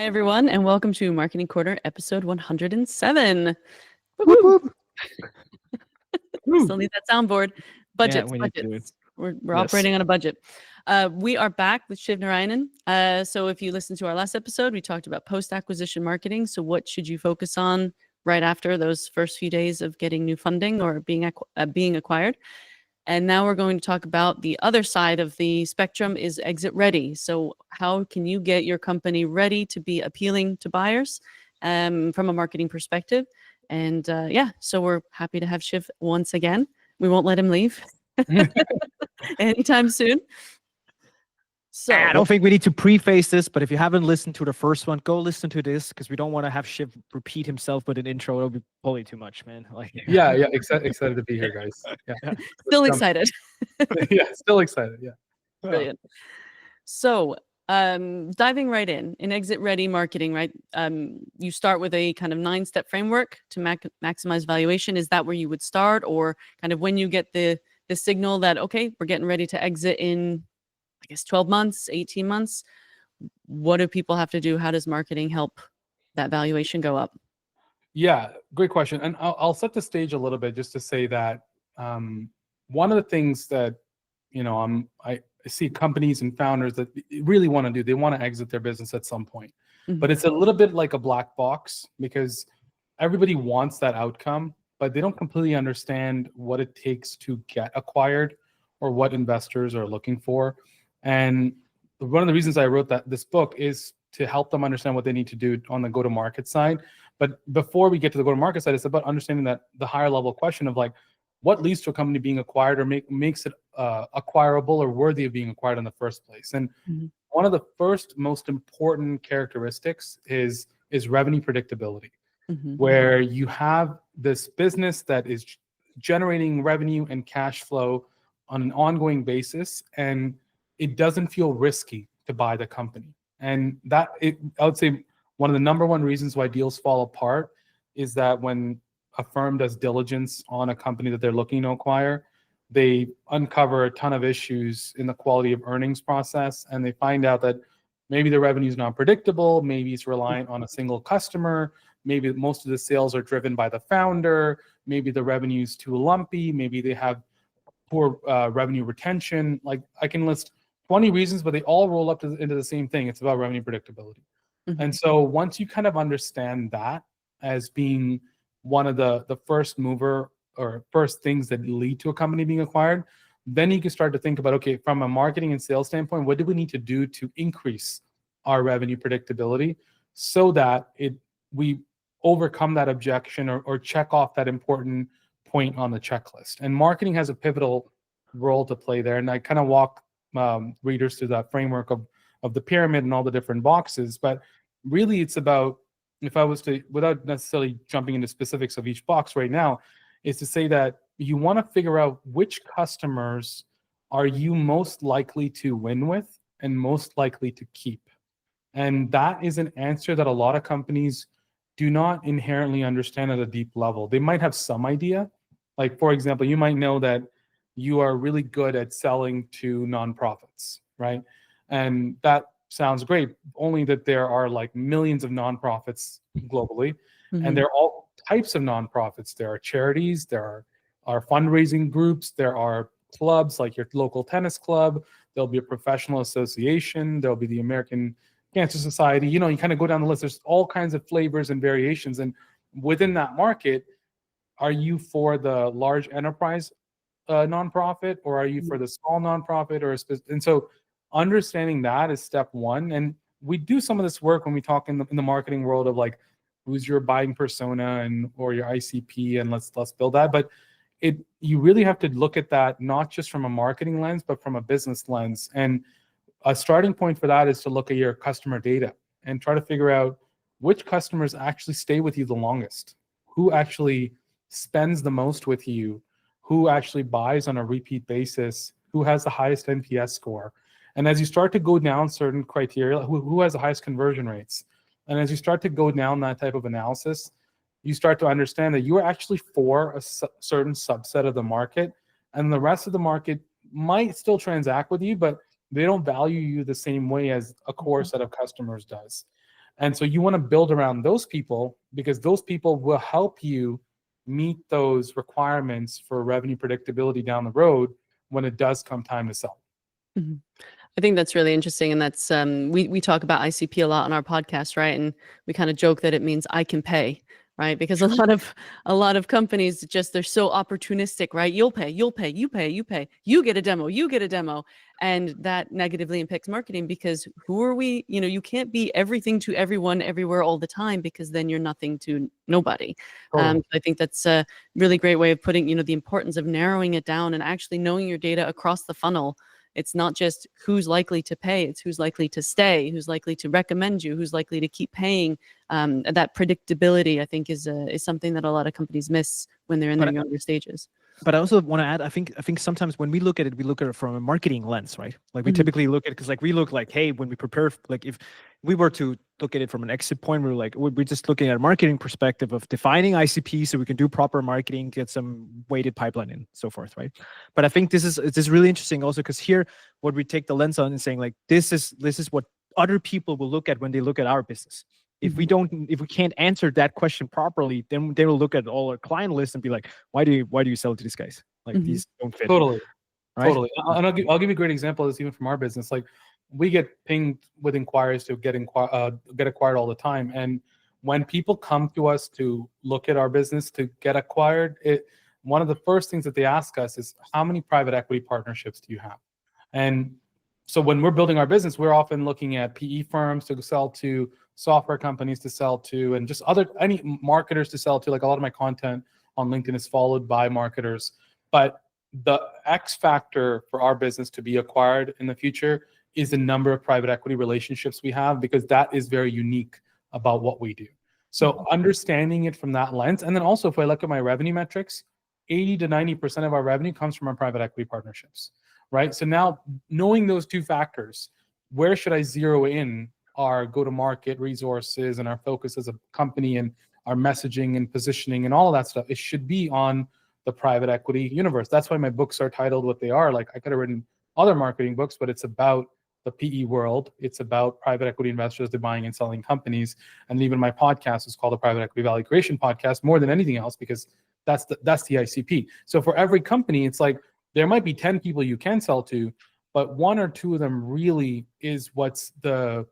everyone, and welcome to Marketing Corner, episode 107. Whoop, whoop. Still need that soundboard. Budgets. we need to do it. We're Yes. operating on a budget. We are back with Shiv Narayanan. So if you listened to our last episode, we talked about post-acquisition marketing. So what should you focus on right after those first few days of getting new funding or being acquired? And now we're going to talk about the other side of the spectrum is exit ready. So how can you get your company ready to be appealing to buyers from a marketing perspective? And so we're happy to have Shiv once again. We won't let him leave anytime soon. So I don't think we need to preface this, but if you haven't listened to the first one, go listen to this because we don't want to have Shiv repeat himself with an intro. It'll be probably too much, man. Yeah. Excited to be here, guys. Yeah. Still excited. Yeah, still excited. Yeah. Brilliant. So diving right in exit ready marketing, right? You start with a kind of 9-step framework to maximize valuation. Is that where you would start, or kind of when you get the signal that, okay, we're getting ready to exit in, I guess, 12 months, 18 months, what do people have to do? How does marketing help that valuation go up? Yeah, great question. And I'll set the stage a little bit just to say that one of the things that, I see companies and founders that really want to do, they want to exit their business at some point. Mm-hmm. But it's a little bit like a black box because everybody wants that outcome, but they don't completely understand what it takes to get acquired or what investors are looking for. And one of the reasons I wrote this book is to help them understand what they need to do on the go-to-market side. But before we get to the go-to-market side, it's about understanding that the higher level question of what leads to a company being acquired or makes it acquirable or worthy of being acquired in the first place. And one of the first most important characteristics is revenue predictability, where you have this business that is generating revenue and cash flow on an ongoing basis, and it doesn't feel risky to buy the company. And I would say one of the number one reasons why deals fall apart is that when a firm does diligence on a company that they're looking to acquire, they uncover a ton of issues in the quality of earnings process, and they find out that maybe the revenue is not predictable, maybe it's reliant on a single customer, maybe most of the sales are driven by the founder, maybe the revenue is too lumpy, maybe they have poor revenue retention. I can list 20 reasons, but they all roll up into the same thing. It's about revenue predictability. And so once you kind of understand that as being one of the first mover or first things that lead to a company being acquired, then you can start to think about, okay, from a marketing and sales standpoint, what do we need to do to increase our revenue predictability so that we overcome that objection or check off that important point on the checklist. And marketing has a pivotal role to play there. And I kind of walk readers through that framework of the pyramid and all the different boxes. But really it's about, if I was to, without necessarily jumping into specifics of each box right now, is to say that you want to figure out which customers are you most likely to win with and most likely to keep. And that is an answer that a lot of companies do not inherently understand at a deep level. They might have some idea. Like, for example, you might know that you are really good at selling to nonprofits, right? And that sounds great, only that there are millions of nonprofits globally, and there are all types of nonprofits. There are charities, there are fundraising groups, there are clubs like your local tennis club, there'll be a professional association, there'll be the American Cancer Society, you kind of go down the list. There's all kinds of flavors and variations. And within that market, are you for the large enterprise nonprofit, or are you for the small nonprofit? And so understanding that is step one. And we do some of this work when we talk in the marketing world of who's your buying persona or your ICP, and let's build that. But you really have to look at that not just from a marketing lens, but from a business lens. And a starting point for that is to look at your customer data and try to figure out which customers actually stay with you the longest, who actually spends the most with you, who actually buys on a repeat basis, who has the highest NPS score. And as you start to go down certain criteria, who has the highest conversion rates, and as you start to go down that type of analysis, you start to understand that you are actually for a certain subset of the market, and the rest of the market might still transact with you, but they don't value you the same way as a core set of customers does. And so you want to build around those people, because those people will help you meet those requirements for revenue predictability down the road when it does come time to sell. Mhm. I think that's really interesting, and that's we talk about ICP a lot on our podcast, right? And we kind of joke that it means I can pay, right? Because a lot of companies just, they're so opportunistic, right? You'll pay, you pay, you get a demo, and that negatively impacts marketing, because who are we? You know, you can't be everything to everyone everywhere all the time, because then you're nothing to nobody. Totally. I think that's a really great way of putting, the importance of narrowing it down and actually knowing your data across the funnel. It's not just who's likely to pay, it's who's likely to stay, who's likely to recommend you, who's likely to keep paying. That predictability, I think, is something that a lot of companies miss when they're in their younger stages. But I also want to add, I think sometimes when we look at it, we look at it from a marketing lens, right? Like we typically look at it because like we look like, hey, when we prepare, like if we were to look at it from an exit point, we're just looking at a marketing perspective of defining ICP so we can do proper marketing, get some weighted pipeline and so forth, right? But I think this is really interesting also, because here what we take the lens on and saying like this is what other people will look at when they look at our business. If we can't answer that question properly, then they will look at all our client lists and be like, why do you sell to these guys? Like these don't fit. Totally. Right? Totally. And I'll give you a great example of this even from our business. Like we get pinged with inquiries to get acquired all the time. And when people come to us to look at our business to get acquired, one of the first things that they ask us is, how many private equity partnerships do you have? And so when we're building our business, we're often looking at PE firms to sell to, software companies to sell to, and just any marketers to sell to. Like a lot of my content on LinkedIn is followed by marketers. But the X factor for our business to be acquired in the future is the number of private equity relationships we have, because that is very unique about what we do. So understanding it from that lens, and then also if I look at my revenue metrics, 80 to 90% of our revenue comes from our private equity partnerships, right? So now knowing those two factors, where should I zero in our go-to-market resources and our focus as a company and our messaging and positioning and all of that stuff? It should be on the private equity universe. That's why my books are titled what they are. Like I could have written other marketing books, but it's about the PE world. It's about private equity investors, they're buying and selling companies. And even my podcast is called the Private Equity Value Creation Podcast, more than anything else, because that's the ICP. So for every company, it's like there might be 10 people you can sell to, but one or two of them really is what's the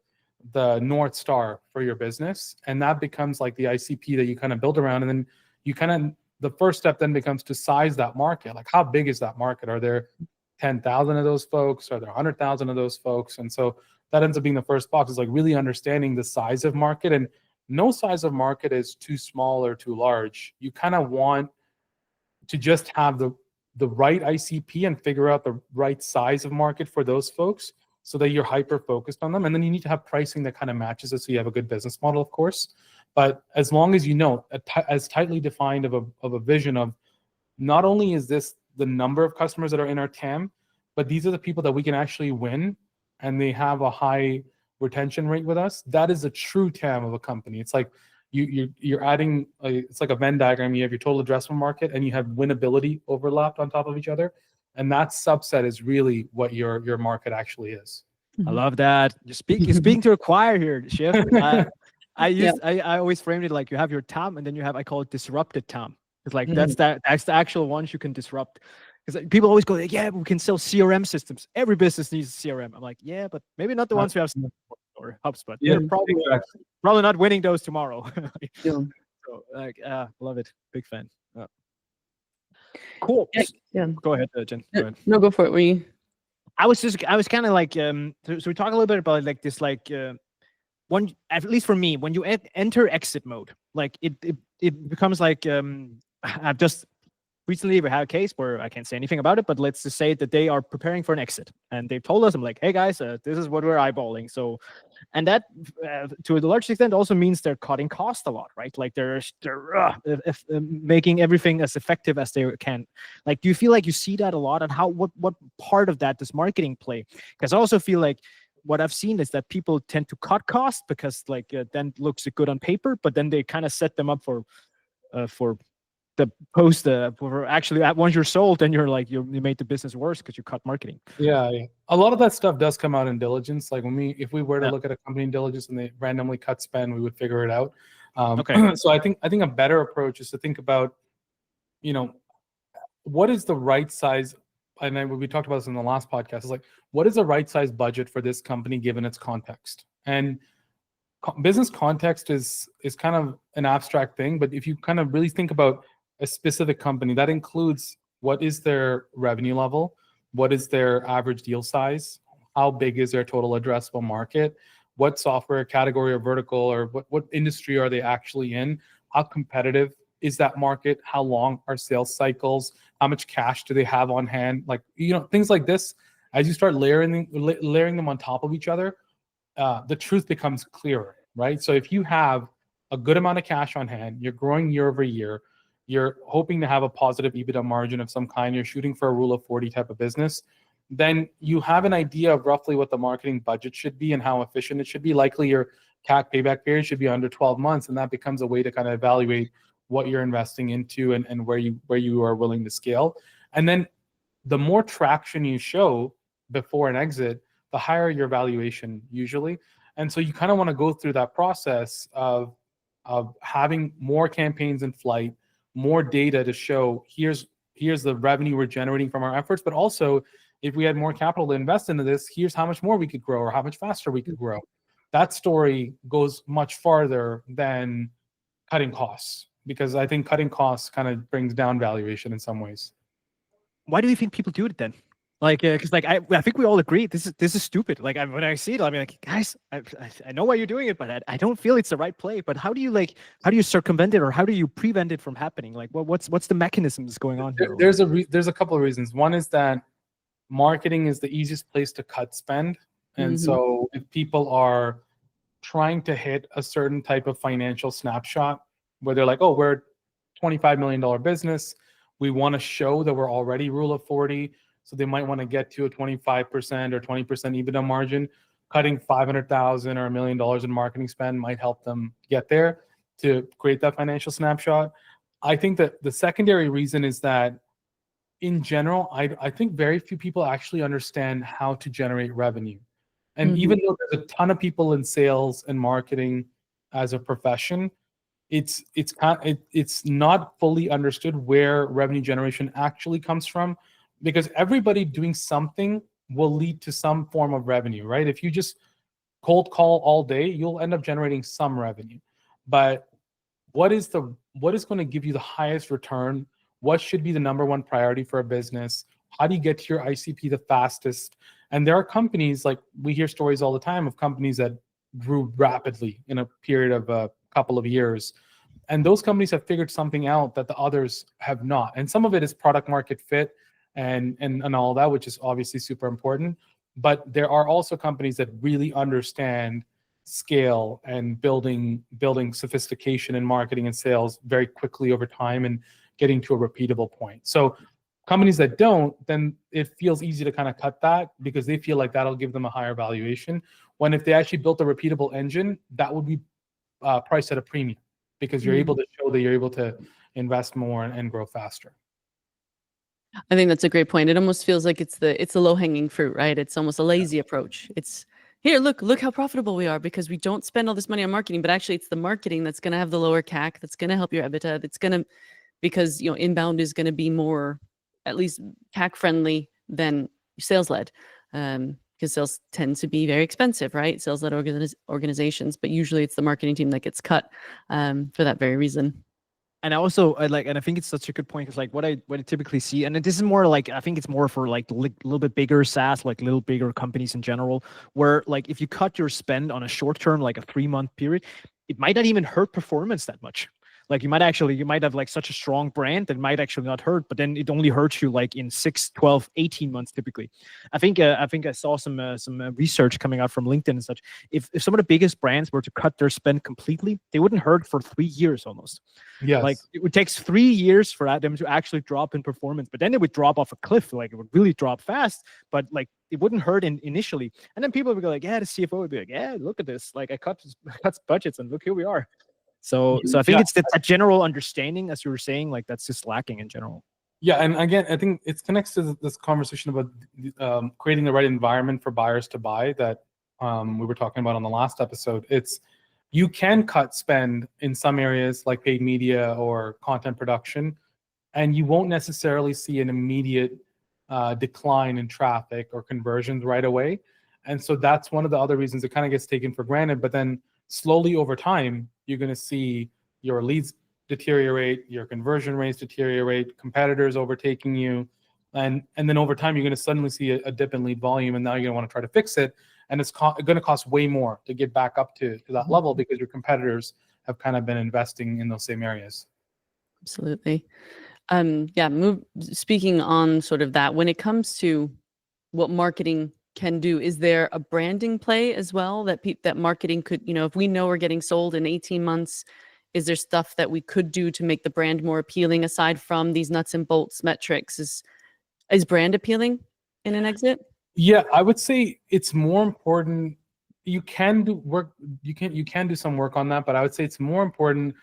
North Star for your business. And that becomes like the ICP that you kind of build around. And then you kind of, the first step then becomes to size that market. Like how big is that market? Are there 10,000 of those folks? Are there 100,000 of those folks? And so that ends up being the first box, is like really understanding the size of market. And no size of market is too small or too large. You kind of want to just have the right ICP and figure out the right size of market for those folks, so that you're hyper focused on them. And then you need to have pricing that kind of matches it, so you have a good business model, of course. But as long as you know, as tightly defined of a vision of, not only is this the number of customers that are in our TAM, but these are the people that we can actually win, and they have a high retention rate with us. That is a true TAM of a company. It's like you're adding, it's like a Venn diagram. You have your total addressable market, and you have winnability overlapped on top of each other. And that subset is really what your market actually is. I love that. You're speaking to a choir here, Shiv. I always framed it like you have your TAM, and then you have, I call it disrupted TAM. It's like that's the actual ones you can disrupt. Because people always go, yeah, we can sell CRM systems. Every business needs a CRM. I'm like, yeah, but maybe not the ones who have or HubSpot. Yeah, they're probably not winning those tomorrow. So like, love it. Big fan. Cool. Yeah. Go ahead, Jen. Go ahead. No, go for it. I was kind of like, so we talk a little bit about like this, like one, at least for me, when you enter exit mode, like it becomes like, I've just recently we had a case where I can't say anything about it, but let's just say that they are preparing for an exit, and they've told us, I'm like, hey guys, this is what we're eyeballing. So, and that to a large extent also means they're cutting cost a lot, right? Like they're making everything as effective as they can. Like, do you feel like you see that a lot, and what part of that does marketing play? Because I also feel like what I've seen is that people tend to cut costs because like then looks good on paper, but then they kind of set them up for the post where actually once you're sold, then you're like you made the business worse because you cut marketing. Yeah, yeah. A lot of that stuff does come out in diligence. Like if we were to Yeah. look at a company in diligence and they randomly cut spend, we would figure it out. Okay. So I think a better approach is to think about, what is the right size. And then we talked about this in the last podcast. Is like, what is the right size budget for this company given its context? And business context is kind of an abstract thing, but if you kind of really think about a specific company, that includes what is their revenue level, what is their average deal size, how big is their total addressable market, what software category or vertical or what industry are they actually in, how competitive is that market, how long are sales cycles, how much cash do they have on hand, like things like this. As you start layering them on top of each other, the truth becomes clearer, right? So if you have a good amount of cash on hand, you're growing year over year, you're hoping to have a positive EBITDA margin of some kind, you're shooting for a rule of 40 type of business, then you have an idea of roughly what the marketing budget should be and how efficient it should be. Likely your CAC payback period should be under 12 months, and that becomes a way to kind of evaluate what you're investing into and where you are willing to scale. And then the more traction you show before an exit, the higher your valuation usually. And so you kind of want to go through that process of having more campaigns in flight, more data to show here's the revenue we're generating from our efforts, but also if we had more capital to invest into this, here's how much more we could grow or how much faster we could grow. That story goes much farther than cutting costs, because I think cutting costs kind of brings down valuation in some ways. Why do you think people do it then? Like, because like I think we all agree this is stupid. Like when I see it, I'm like, guys, I know why you're doing it, but I don't feel it's the right play. But how do you circumvent it, or how do you prevent it from happening? Like, what's the mechanisms going on here? There's a couple of reasons. One is that marketing is the easiest place to cut spend, and so if people are trying to hit a certain type of financial snapshot, where they're like, oh, we're a $25 million business, we want to show that we're already rule of 40. So they might want to get to a 25% or 20% EBITDA margin. Cutting $500,000 or $1 million in marketing spend might help them get there to create that financial snapshot. I think that the secondary reason is that in general, I think very few people actually understand how to generate revenue. And even though there's a ton of people in sales and marketing as a profession, it's not fully understood where revenue generation actually comes from, because everybody doing something will lead to some form of revenue, right? If you just cold call all day, you'll end up generating some revenue. But what is going to give you the highest return? What should be the number one priority for a business? How do you get to your ICP the fastest? And there are companies, like we hear stories all the time of companies that grew rapidly in a period of a couple of years. And those companies have figured something out that the others have not. And some of it is product market fit and all that, which is obviously super important. But there are also companies that really understand scale and building sophistication in marketing and sales very quickly over time and getting to a repeatable point. So companies that don't, then it feels easy to kind of cut that because they feel like that'll give them a higher valuation. When if they actually built a repeatable engine, that would be priced at a premium, because you're able to show that you're able to invest more and grow faster. I think that's a great point. It almost feels like it's the low-hanging fruit, right? It's almost a lazy approach. It's here, look how profitable we are because we don't spend all this money on marketing, but actually it's the marketing that's going to have the lower CAC, that's going to help your EBITDA, that's going to, because inbound is going to be more, at least CAC friendly than sales-led. Because sales tend to be very expensive, right? Sales-led organizations, but usually it's the marketing team that gets cut for that very reason. And I also and I think it's such a good point, because like what I typically see, and this is more like, I think it's more for like a little bit bigger SaaS, like little bigger companies in general, where like if you cut your spend on a short term, like a 3-month period, it might not even hurt performance that much. Like you might have like such a strong brand that might actually not hurt, but then it only hurts you like in 6, 12, 18 months typically. I think I saw some research coming out from LinkedIn and such. If some of the biggest brands were to cut their spend completely, they wouldn't hurt for 3 years almost. Yes. Like it would take 3 years for them to actually drop in performance, but then it would drop off a cliff. Like it would really drop fast, but like it wouldn't hurt initially. And then people would go like, yeah, the CFO would be like, yeah, look at this. Like I cut budgets and look, here we are. So I think Yeah. it's that general understanding, as you were saying, like that's just lacking in general. Yeah, and again, I think it connects to this conversation about creating the right environment for buyers to buy that we were talking about on the last episode. It's you can cut spend in some areas like paid media or content production, and you won't necessarily see an immediate decline in traffic or conversions right away. And so that's one of the other reasons it kind of gets taken for granted. But then slowly over time, you're going to see your leads deteriorate, your conversion rates deteriorate, competitors overtaking you, and then over time you're going to suddenly see a dip in lead volume, and now you're going to want to try to fix it, and it's going to cost way more to get back up to that level because your competitors have kind of been investing in those same areas. Absolutely. Speaking on sort of that, when it comes to what marketing can do, is there a branding play as well that that marketing could, if we know we're getting sold in 18 months, is there stuff that we could do to make the brand more appealing aside from these nuts and bolts metrics? Is brand appealing in an exit? Yeah, I would say it's more important. You can do work. You can do some work on that, but I would say it's more important.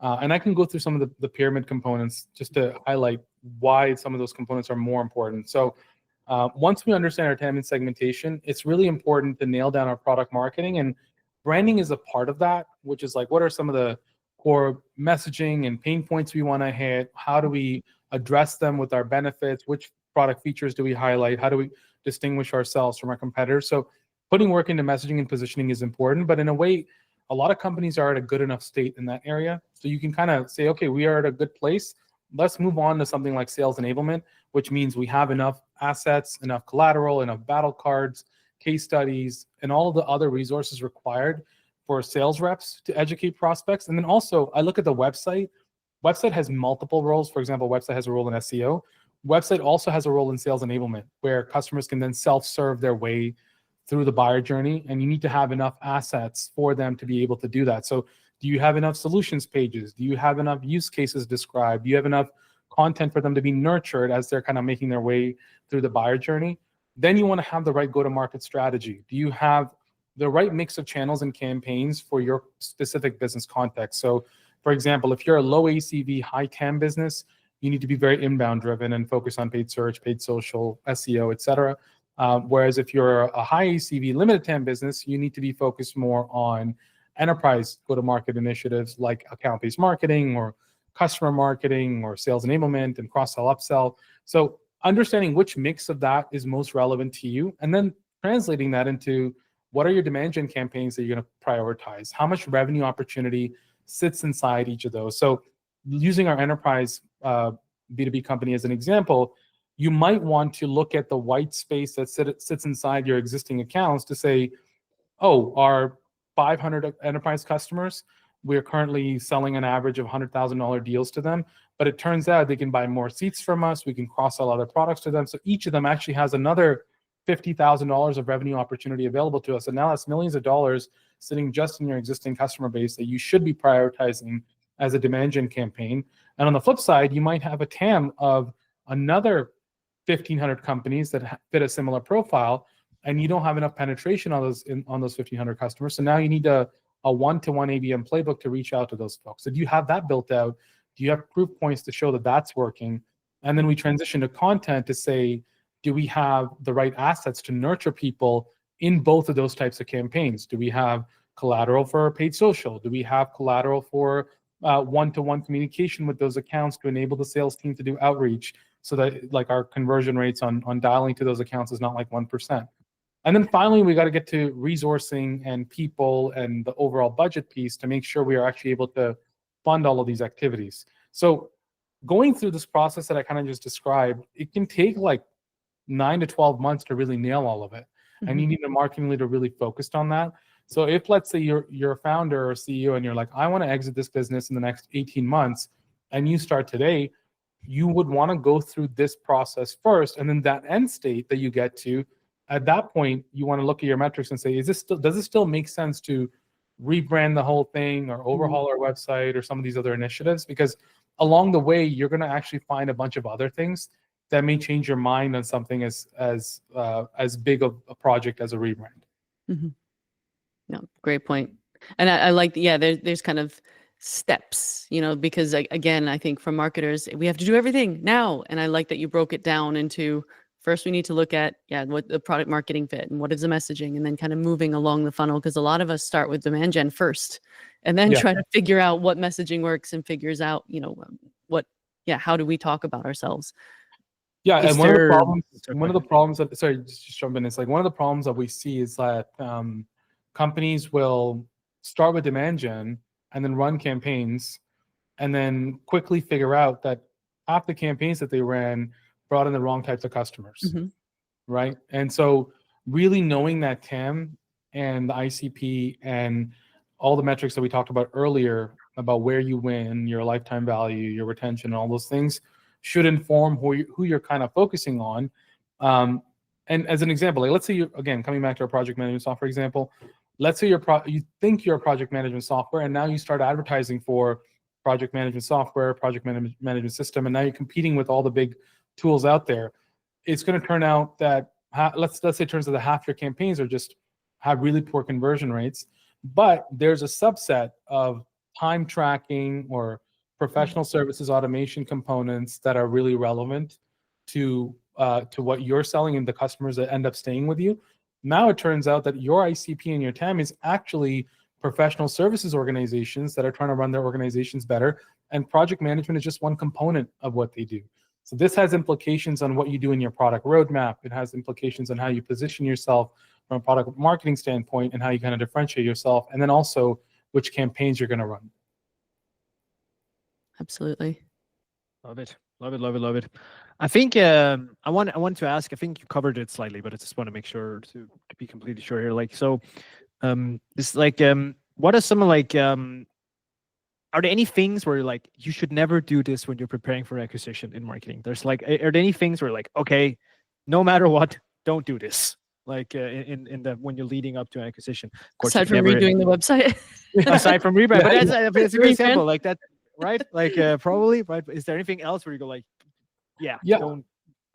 And I can go through some of the pyramid components just to highlight why some of those components are more important. So once we understand our TAM and segmentation, it's really important to nail down our product marketing, and branding is a part of that, which is like, what are some of the core messaging and pain points we want to hit? How do we address them with our benefits? Which product features do we highlight? How do we distinguish ourselves from our competitors? So putting work into messaging and positioning is important, but in a way, a lot of companies are at a good enough state in that area. So you can kind of say, okay, we are at a good place. Let's move on to something like sales enablement, which means we have enough assets, enough collateral, enough battle cards, case studies, and all of the other resources required for sales reps to educate prospects. And then also, I look at the website. Website has multiple roles. For example, website has a role in SEO. Website also has a role in sales enablement, where customers can then self-serve their way through the buyer journey, and you need to have enough assets for them to be able to do that. So do you have enough solutions pages? Do you have enough use cases described? Do you have enough content for them to be nurtured as they're kind of making their way through the buyer journey? Then you want to have the right go-to-market strategy. Do you have the right mix of channels and campaigns for your specific business context? So for example, if you're a low ACV, high TAM business, you need to be very inbound driven and focus on paid search, paid social, SEO, et cetera. Whereas if you're a high ACV, limited TAM business, you need to be focused more on enterprise go-to-market initiatives like account-based marketing or customer marketing or sales enablement and cross-sell, upsell. So understanding which mix of that is most relevant to you, and then translating that into what are your demand gen campaigns that you're going to prioritize? How much revenue opportunity sits inside each of those? So using our enterprise B2B company as an example, you might want to look at the white space that sits inside your existing accounts to say, oh, our 500 enterprise customers, we're currently selling an average of $100,000 deals to them, but it turns out they can buy more seats from us. We can cross-sell other products to them. So each of them actually has another $50,000 of revenue opportunity available to us. And now that's millions of dollars sitting just in your existing customer base that you should be prioritizing as a demand gen campaign. And on the flip side, you might have a TAM of another 1,500 companies that fit a similar profile, and you don't have enough penetration on those 1,500 customers. So now you need a one-to-one ABM playbook to reach out to those folks. So do you have that built out? Do you have proof points to show that that's working? And then we transition to content to say, do we have the right assets to nurture people in both of those types of campaigns? Do we have collateral for paid social? Do we have collateral for one-to-one communication with those accounts to enable the sales team to do outreach so that like our conversion rates on dialing to those accounts is not like 1%? And then finally, we got to get to resourcing and people and the overall budget piece to make sure we are actually able to fund all of these activities. So going through this process that I kind of just described, it can take like 9 to 12 months to really nail all of it. Mm-hmm. And you need a marketing leader really focused on that. So if, let's say, you're a founder or CEO and you're like, I want to exit this business in the next 18 months, and you start today, you would want to go through this process first, and then that end state that you get to, at that point, you want to look at your metrics and say, does it still make sense to rebrand the whole thing or overhaul our website or some of these other initiatives? Because along the way, you're going to actually find a bunch of other things that may change your mind on something as big of a project as a rebrand. Mm-hmm. No, great point. And I like, there's kind of steps, because again, I think for marketers, we have to do everything now. And I like that you broke it down into first, we need to look at, what the product marketing fit and what is the messaging, and then kind of moving along the funnel. Because a lot of us start with demand gen first and then Yeah. try to figure out what messaging works and figures out, how do we talk about ourselves? Yeah, Is and one of the there- problems, Sorry, one of go the problems that, sorry, just jump in. It's like one of the problems that we see is that companies will start with demand gen and then run campaigns, and then quickly figure out that half the campaigns that they ran brought in the wrong types of customers, Mhm. right? And so really knowing that TAM and the ICP and all the metrics that we talked about earlier about where you win, your lifetime value, your retention, all those things should inform who you're kind of focusing on. And as an example, like let's say you, again, coming back to our project management software example, let's say you think you're a project management software, and now you start advertising for project management software, project management system, and now you're competing with all the big tools out there. It's going to turn out that let's say it turns out that half your campaigns are just have really poor conversion rates, but there's a subset of time tracking or professional services automation components that are really relevant to what you're selling and the customers that end up staying with you. Now it turns out that your ICP and your TAM is actually professional services organizations that are trying to run their organizations better, and project management is just one component of what they do. So this has implications on what you do in your product roadmap. It has implications on how you position yourself from a product marketing standpoint and how you kind of differentiate yourself, and then also which campaigns you're going to run. Absolutely. Love it. Love it. Love it. Love it. I think I want to ask, I think you covered it slightly, but I just want to make sure to be completely sure here. Like, so it's like what are some like are there any things where like you should never do this when you're preparing for acquisition in marketing? There's like, are there any things where like, okay, no matter what, don't do this? Like in the when you're leading up to an acquisition. Of course, Aside from redoing the website. aside from rebrand, but that's a good Rebrand. example. Like that, right? Like probably, right? Is there anything else where you go like, yeah. Don't.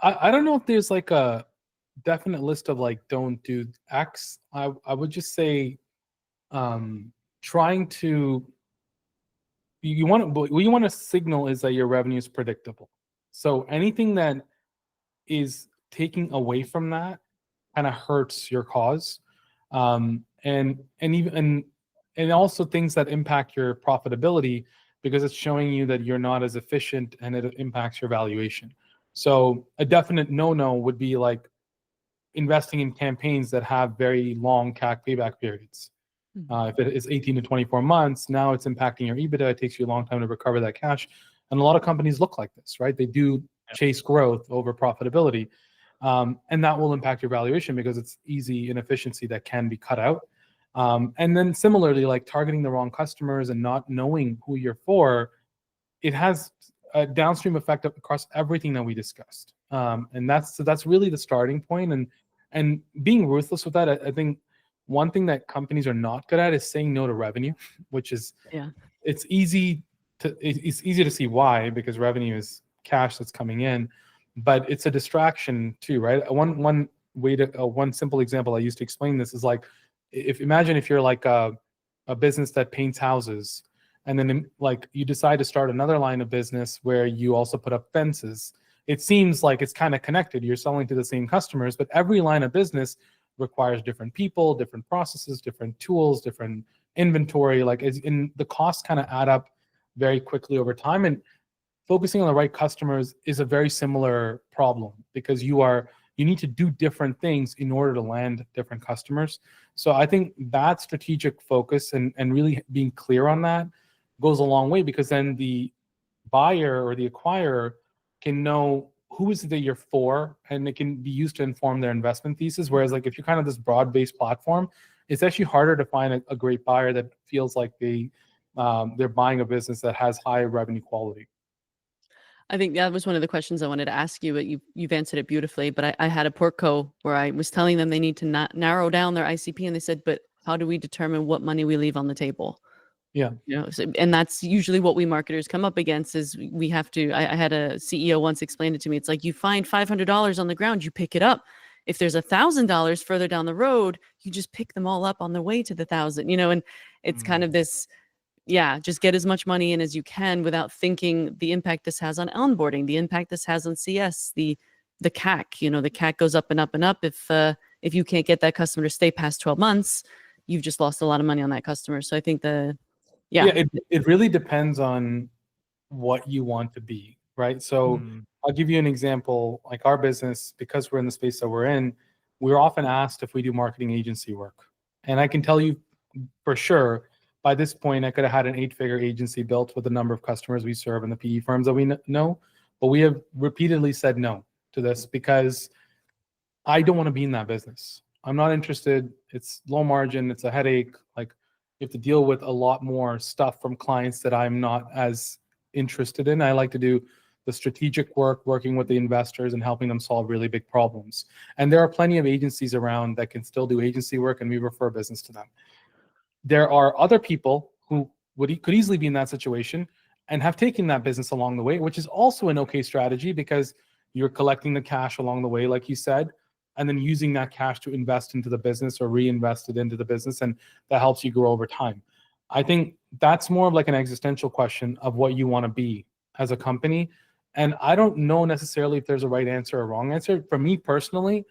I don't know if there's like a definite list of like don't do X. I would just say trying to what you want to signal is that your revenue is predictable. So anything that is taking away from that kind of hurts your cause, and also things that impact your profitability, because it's showing you that you're not as efficient and it impacts your valuation. So a definite no would be like investing in campaigns that have very long CAC payback periods. If it is 18 to 24 months, now it's impacting your EBITDA. It takes you a long time to recover that cash. And a lot of companies look like this, right? They do chase growth over profitability. And that will impact your valuation because it's easy inefficiency that can be cut out. And then similarly, like targeting the wrong customers and not knowing who you're for, it has a downstream effect across everything that we discussed. And that's really the starting point. And being ruthless with that, I think one thing that companies are not good at is saying no to revenue, which is it's easy to see why, because revenue is cash that's coming in, but it's a distraction too, right? One simple example I used to explain this is like, imagine if you're like a business that paints houses, and then like you decide to start another line of business where you also put up fences. It seems like it's kind of connected. You're selling to the same customers, but every line of business requires different people, different processes, different tools, different inventory. Like in the costs kind of add up very quickly over time. And focusing on the right customers is a very similar problem, because you need to do different things in order to land different customers. So I think that strategic focus and really being clear on that goes a long way, because then the buyer or the acquirer can know who is it that you're for, and it can be used to inform their investment thesis. Whereas like if you're kind of this broad-based platform, it's actually harder to find a great buyer that feels like they're buying a business that has high revenue quality. I think that was one of the questions I wanted to ask you, but you've answered it beautifully. But I had a portco where I was telling them they need to not narrow down their ICP, and they said, but how do we determine what money we leave on the table? Yeah. And that's usually what we marketers come up against is we have to, I had a CEO once explain it to me. It's like, you find $500 on the ground, you pick it up. If there's $1,000 further down the road, you just pick them all up on the way to the 1,000, and it's kind of this just get as much money in as you can without thinking the impact this has on onboarding, the impact this has on CS, the CAC. The CAC goes up and up and up. If you can't get that customer to stay past 12 months, you've just lost a lot of money on that customer. So I think it really depends on what you want to be, right? So I'll give you an example. Like our business, because we're in the space that we're in, we're often asked if we do marketing agency work. And I can tell you for sure, by this point, I could have had an 8-figure agency built with the number of customers we serve and the PE firms that we know. But we have repeatedly said no to this because I don't want to be in that business. I'm not interested. It's low margin. It's a headache. Like you have to deal with a lot more stuff from clients that I'm not as interested in. I like to do the strategic work, working with the investors and helping them solve really big problems. And there are plenty of agencies around that can still do agency work, and we refer business to them. There are other people who could easily be in that situation and have taken that business along the way, which is also an okay strategy because you're collecting the cash along the way, like you said, and then using that cash to invest into the business or reinvest it into the business, and that helps you grow over time. I think that's more of like an existential question of what you want to be as a company. And I don't know necessarily if there's a right answer or wrong answer. For me personally,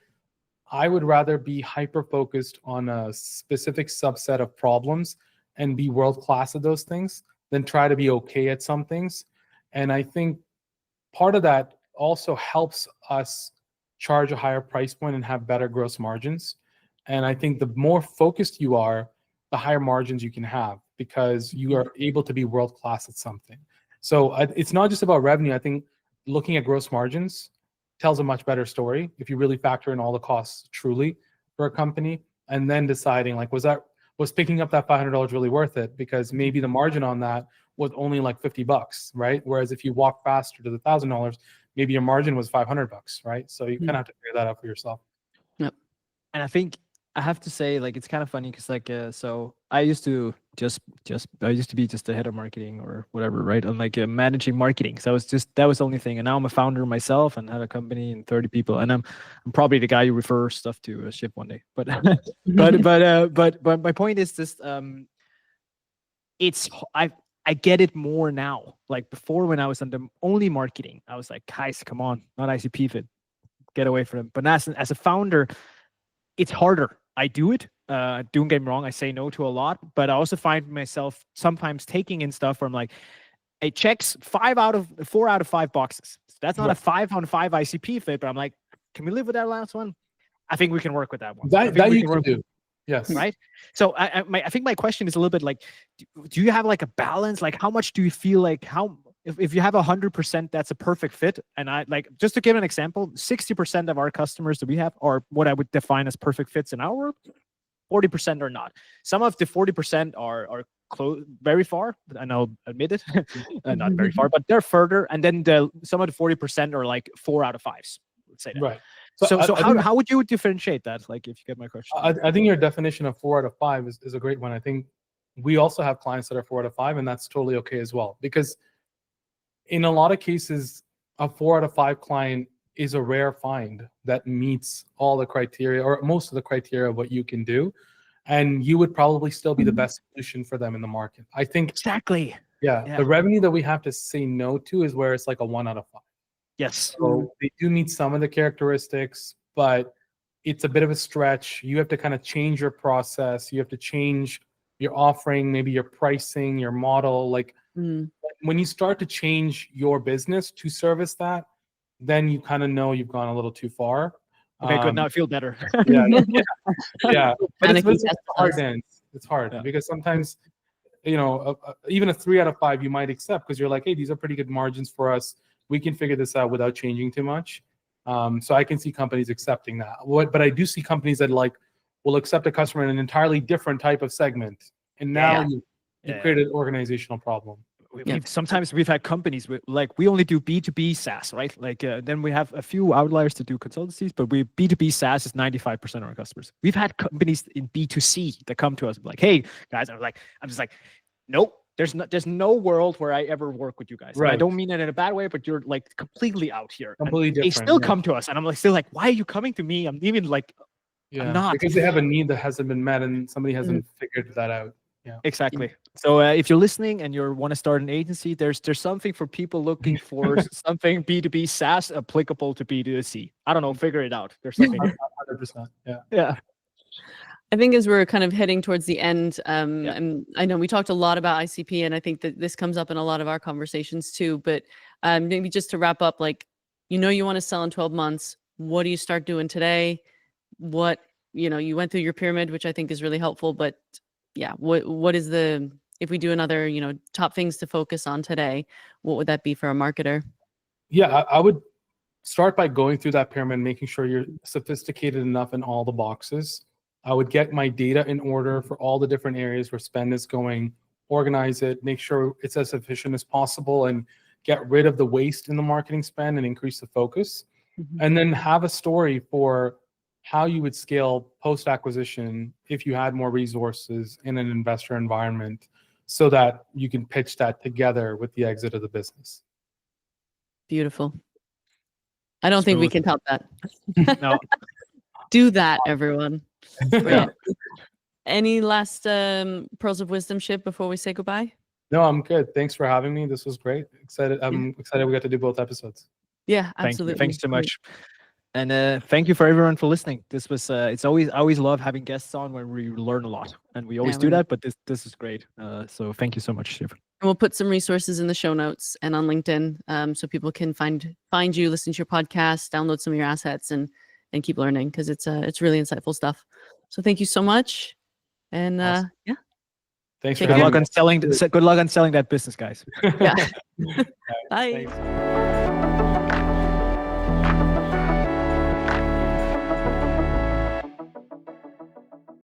I would rather be hyper-focused on a specific subset of problems and be world-class at those things than try to be okay at some things. And I think part of that also helps us charge a higher price point and have better gross margins. And I think the more focused you are, the higher margins you can have because you are able to be world-class at something. So it's not just about revenue. I think looking at gross margins tells a much better story if you really factor in all the costs truly for a company, and then deciding like, was picking up that $500 really worth it? Because maybe the margin on that was only like $50, right? Whereas if you walk faster to the $1,000, maybe your margin was $500, right? So you kind of have to figure that out for yourself. Yep. And I think I have to say, like, it's kind of funny because, like, so I used to I used to be just the head of marketing or whatever, right? And like managing marketing. So that was the only thing. And now I'm a founder myself and have a company and 30 people. And I'm probably the guy who refers stuff to Shiv one day. But but my point is this: I get it more now. Like before, when I was under only marketing, I was like, guys, come on, not ICP fit, get away from them. But as a founder, it's harder. I do it. Don't get me wrong. I say no to a lot, but I also find myself sometimes taking in stuff where I'm like, it checks 4 out of 5 boxes. So that's not a 5 on 5 ICP fit, but I'm like, can we live with that last one? I think we can work with that one. That you can do. Yes. Right. So I think my question is a little bit like, do you have like a balance? Like, how much do you feel like if you have 100%, that's a perfect fit? And I like, just to give an example, 60% of our customers that we have are what I would define as perfect fits in our world. 40% are not. Some of the 40% are close, very far, and I'll admit it, not very far, but they're further. And then some of the 40% are like 4 out of 5s. Let's say that. Right. So how would you differentiate that? Like, if you get my question. I think your definition of 4 out of 5 is a great one. I think we also have clients that are 4 out of 5, and that's totally okay as well. Because in a lot of cases, a 4 out of 5 client is a rare find that meets all the criteria or most of the criteria of what you can do. And you would probably still be the best solution for them in the market. I think exactly. Yeah. The revenue that we have to say no to is where it's like a 1 out of 5. Yes. So they do meet some of the characteristics, but it's a bit of a stretch. You have to kind of change your process. You have to change your offering, maybe your pricing, your model. Like when you start to change your business to service that, then you kind of know you've gone a little too far. Okay, good. Now I feel better. Yeah. But it's that's hard dance. It's hard because sometimes, even a 3 out of 5 you might accept because you're like, hey, these are pretty good margins for us. We can figure this out without changing too much. So I can see companies accepting that. But I do see companies that will accept a customer in an entirely different type of segment. And now you created an organizational problem. Sometimes we've had companies we only do B2B SaaS, right? Like then we have a few outliers to do consultancies, but B2B SaaS is 95% of our customers. We've had companies in B2C that come to us like, hey guys, I'm just like, nope. There's no world where I ever work with you guys. Right. I don't mean it in a bad way, but you're like completely out here. Completely different. They still come to us, and I'm like still like, why are you coming to me? I'm even like, I'm not, because they have a need that hasn't been met, and somebody hasn't figured that out. Exactly. So if you're listening and you want to start an agency, there's something for people looking for something B2B SaaS applicable to B2C. I don't know, figure it out. There's something. 100%. Yeah. Yeah. I think as we're kind of heading towards the end, and I know we talked a lot about ICP, and I think that this comes up in a lot of our conversations too, but maybe just to wrap up, like, you want to sell in 12 months. What do you start doing today? What, you went through your pyramid, which I think is really helpful, but yeah, what is if we do another, top things to focus on today, what would that be for a marketer? Yeah, I would start by going through that pyramid, making sure you're sophisticated enough in all the boxes. I would get my data in order for all the different areas where spend is going, organize it, make sure it's as efficient as possible, and get rid of the waste in the marketing spend and increase the focus. And then have a story for how you would scale post-acquisition if you had more resources in an investor environment, so that you can pitch that together with the exit of the business. Beautiful. I don't think we can top that. No. Do that, everyone. Any last pearls of wisdom, Shiv, before we say goodbye? No, I'm good. Thanks for having me. This was great. I'm excited we got to do both episodes. Yeah, absolutely. Thanks so much. And thank you for everyone for listening. This was I always love having guests on when we learn a lot, and we always do that, but this is great. So thank you so much, Shiv. And we'll put some resources in the show notes and on LinkedIn, so people can find you, listen to your podcast, download some of your assets, and keep learning, because it's really insightful stuff. So thank you so much. And awesome. Yeah. Thanks for good luck on selling. Good luck on selling that business, guys. Yeah. Bye. Bye. Thanks.